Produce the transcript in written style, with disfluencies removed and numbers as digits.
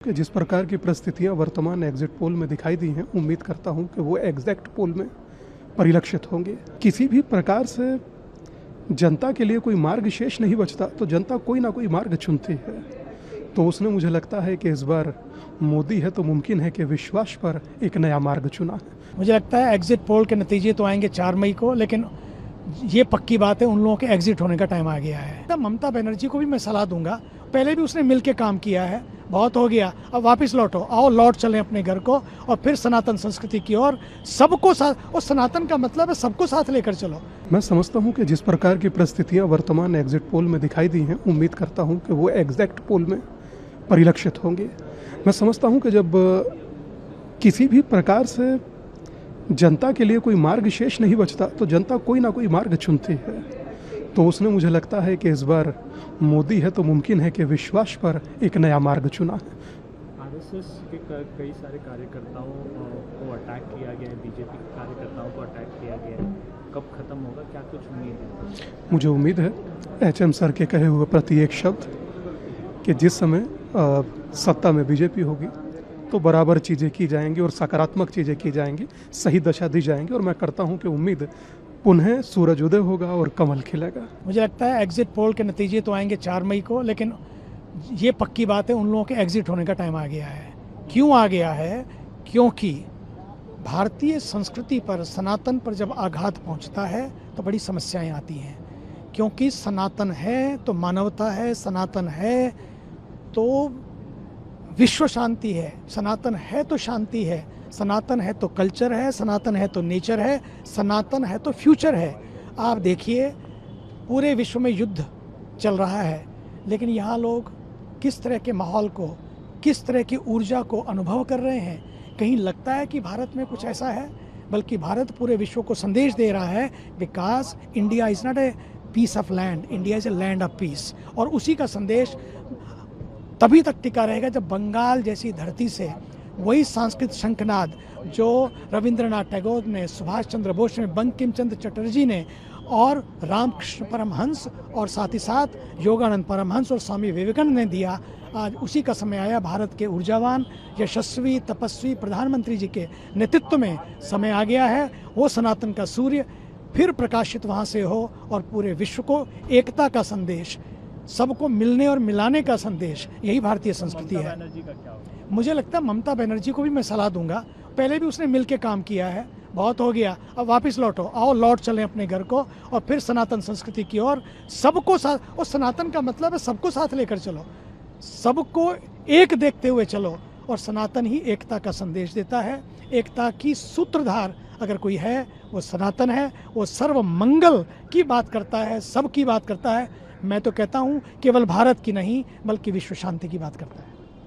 कि जिस प्रकार की परिस्थितियां वर्तमान एग्जिट पोल में दिखाई दी हैं, उम्मीद करता हूं कि वो एग्जैक्ट पोल में परिलक्षित होंगे। किसी भी प्रकार से जनता के लिए कोई मार्ग शेष नहीं बचता, तो जनता कोई ना कोई मार्ग चुनती है। तो उसने, मुझे लगता है कि इस बार मोदी है तो मुमकिन है कि विश्वास पर एक नया मार्ग चुना है। मुझे लगता है एग्जिट पोल के नतीजे तो आएंगे 4 मई को, लेकिन ये पक्की बात है उन लोगों के एग्जिट होने का टाइम आ गया है। ममता बनर्जी को भी मैं सलाह दूंगा, पहले भी उसने मिल के काम किया है, बहुत हो गया, अब वापस लौटो, आओ लौट चलें अपने घर को और फिर सनातन संस्कृति की ओर सबको साथ। और सनातन का मतलब है सबको साथ लेकर चलो। मैं समझता हूं कि जिस प्रकार की परिस्थितियां वर्तमान एग्जिट पोल में दिखाई दी हैं, उम्मीद करता हूं कि वो एग्जैक्ट पोल में परिलक्षित होंगे। मैं समझता हूं कि जब किसी भी प्रकार से जनता के लिए कोई मार्ग शेष नहीं बचता, तो जनता कोई ना कोई मार्ग चुनती है। तो उसने, मुझे लगता है कि इस बार मोदी है तो मुमकिन है कि विश्वास पर एक नया मार्ग चुना है। आरएसएस के कई सारे कार्यकर्ताओं को अटैक किया गया है, बीजेपी के कार्यकर्ताओं को अटैक किया गया है, कब खत्म होगा, क्या कुछ उम्मीद है? मुझे उम्मीद है एचएम सर के कहे हुए प्रति एक शब्द कि जिस समय सत्ता में बीजेपी होगी तो बराबर चीज़ें की जाएंगी और सकारात्मक चीज़ें की जाएंगी, सही दशा दी जाएंगी। और मैं करता हूं कि उम्मीद पुनः सूरज उदय होगा और कमल खिलेगा। मुझे लगता है एग्जिट पोल के नतीजे तो आएंगे 4 मई को, लेकिन ये पक्की बात है उन लोगों के एग्जिट होने का टाइम आ गया है। क्यों आ गया है? क्योंकि भारतीय संस्कृति पर, सनातन पर जब आघात पहुंचता है तो बड़ी समस्याएं आती हैं। क्योंकि सनातन है तो मानवता है, सनातन है तो विश्व शांति है, सनातन है तो शांति है, सनातन है तो कल्चर है, सनातन है तो नेचर है, सनातन है तो फ्यूचर है। आप देखिए पूरे विश्व में युद्ध चल रहा है, लेकिन यहाँ लोग किस तरह के माहौल को, किस तरह की ऊर्जा को अनुभव कर रहे हैं। कहीं लगता है कि भारत में कुछ ऐसा है, बल्कि भारत पूरे विश्व को संदेश दे रहा है, because India is not a piece of land, India is a land of peace. और उसी का संदेश तभी तक टिका रहेगा जब बंगाल जैसी धरती से वही सांस्कृतिक शंखनाद जो रविंद्रनाथ टैगोर ने, सुभाष चंद्र बोस ने, बंकिम चंद्र चटर्जी ने और रामकृष्ण परमहंस और साथ ही साथ योगानंद परमहंस और स्वामी विवेकानंद ने दिया, आज उसी का समय आया। भारत के ऊर्जावान, यशस्वी, तपस्वी प्रधानमंत्री जी के नेतृत्व में समय आ गया है। वो सनातन का सूर्य फिर प्रकाशित वहाँ से हो और पूरे विश्व को एकता का संदेश, सबको मिलने और मिलाने का संदेश, यही भारतीय संस्कृति है। मुझे लगता है ममता बनर्जी को भी मैं सलाह दूंगा, पहले भी उसने मिल के काम किया है, बहुत हो गया, अब वापस लौटो, आओ लौट चलें अपने घर को और फिर सनातन संस्कृति की ओर सबको साथ। और सनातन का मतलब है सबको साथ लेकर चलो, सबको एक देखते हुए चलो। और सनातन ही एकता का संदेश देता है। एकता की सूत्रधार अगर कोई है वो सनातन है। वो सर्व मंगल की बात करता है, सब की बात करता है। मैं तो कहता हूँ केवल भारत की नहीं बल्कि विश्व शांति की बात करता है।